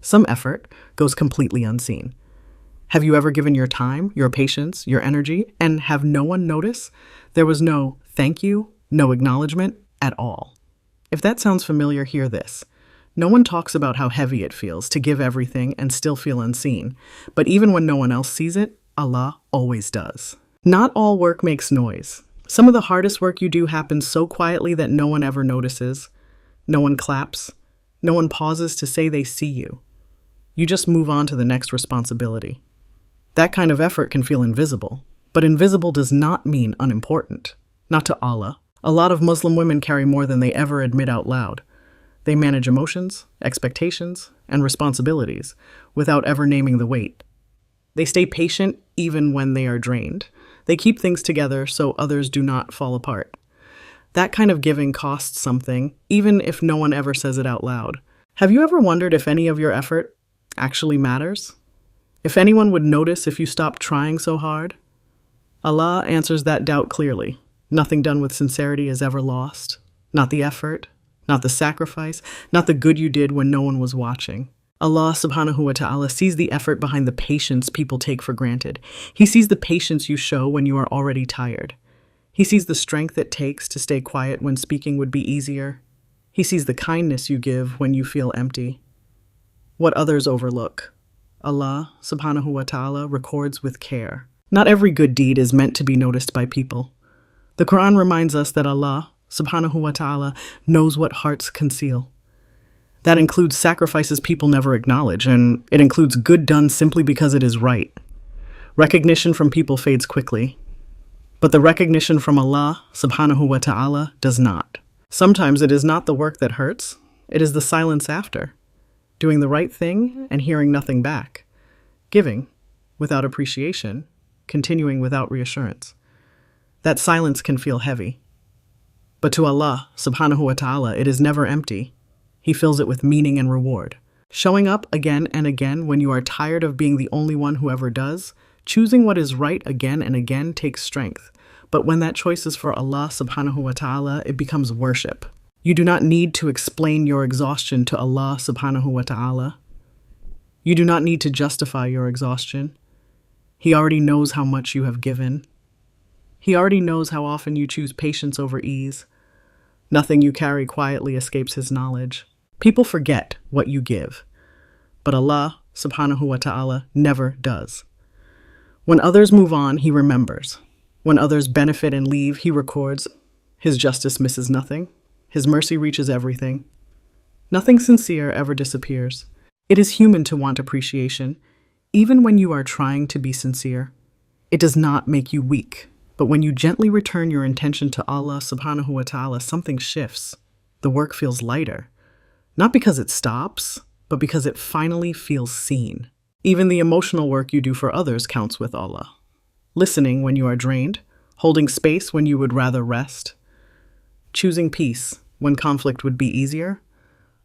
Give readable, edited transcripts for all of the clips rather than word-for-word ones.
Some effort goes completely unseen. Have you ever given your time, your patience, your energy, and have no one notice? There was no thank you, no acknowledgement at all. If that sounds familiar, hear this. No one talks about how heavy it feels to give everything and still feel unseen. But even when no one else sees it, Allah always does. Not all work makes noise. Some of the hardest work you do happens so quietly that no one ever notices. No one claps. No one pauses to say they see you. You just move on to the next responsibility. That kind of effort can feel invisible, but invisible does not mean unimportant. Not to Allah. A lot of Muslim women carry more than they ever admit out loud. They manage emotions, expectations, and responsibilities without ever naming the weight. They stay patient even when they are drained. They keep things together so others do not fall apart. That kind of giving costs something, even if no one ever says it out loud. Have you ever wondered if any of your effort actually matters? If anyone would notice if you stopped trying so hard? Allah answers that doubt clearly. Nothing done with sincerity is ever lost. Not the effort, not the sacrifice, not the good you did when no one was watching. Allah Subhanahu wa ta'ala sees the effort behind the patience people take for granted. He sees the patience you show when you are already tired. He sees the strength it takes to stay quiet when speaking would be easier. He sees the kindness you give when you feel empty. What others overlook, Allah Subhanahu wa ta'ala records with care. Not every good deed is meant to be noticed by people. The Qur'an reminds us that Allah Subhanahu wa ta'ala knows what hearts conceal. That includes sacrifices people never acknowledge, and it includes good done simply because it is right. Recognition from people fades quickly, but the recognition from Allah Subhanahu wa ta'ala does not. Sometimes it is not the work that hurts, it is the silence after. Doing the right thing and hearing nothing back. Giving without appreciation, continuing without reassurance. That silence can feel heavy. But to Allah Subhanahu wa ta'ala, it is never empty. He fills it with meaning and reward. Showing up again and again when you are tired of being the only one who ever does, choosing what is right again and again takes strength. But when that choice is for Allah Subhanahu wa ta'ala, it becomes worship. You do not need to explain your exhaustion to Allah Subhanahu wa ta'ala. You do not need to justify your exhaustion. He already knows how much you have given. He already knows how often you choose patience over ease. Nothing you carry quietly escapes His knowledge. People forget what you give, but Allah Subhanahu wa ta'ala never does. When others move on, He remembers. When others benefit and leave, He records. His justice misses nothing. His mercy reaches everything. Nothing sincere ever disappears. It is human to want appreciation, even when you are trying to be sincere. It does not make you weak, but when you gently return your intention to Allah Subhanahu wa ta'ala, something shifts. The work feels lighter, not because it stops, but because it finally feels seen. Even the emotional work you do for others counts with Allah. Listening when you are drained, holding space when you would rather rest, choosing peace when conflict would be easier.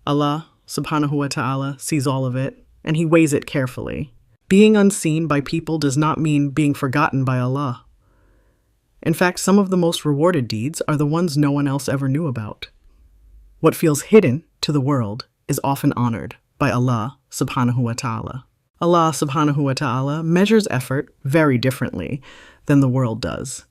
Allah Subhanahu wa ta'ala sees all of it, and He weighs it carefully. Being unseen by people does not mean being forgotten by Allah. In fact, some of the most rewarded deeds are the ones no one else ever knew about. What feels hidden to the world is often honored by Allah Subhanahu wa ta'ala. Allah Subhanahu wa ta'ala measures effort very differently than the world does.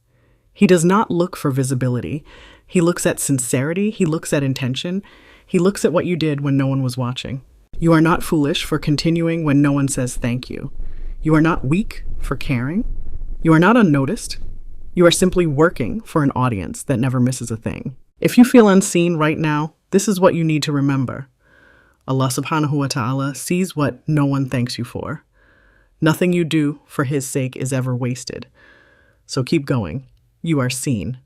He does not look for visibility. He looks at sincerity. He looks at intention. He looks at what you did when no one was watching. You are not foolish for continuing when no one says thank you. You are not weak for caring. You are not unnoticed. You are simply working for an audience that never misses a thing. If you feel unseen right now, this is what you need to remember. Allah Subhanahu wa ta'ala sees what no one thanks you for. Nothing you do for His sake is ever wasted. So keep going. You are seen.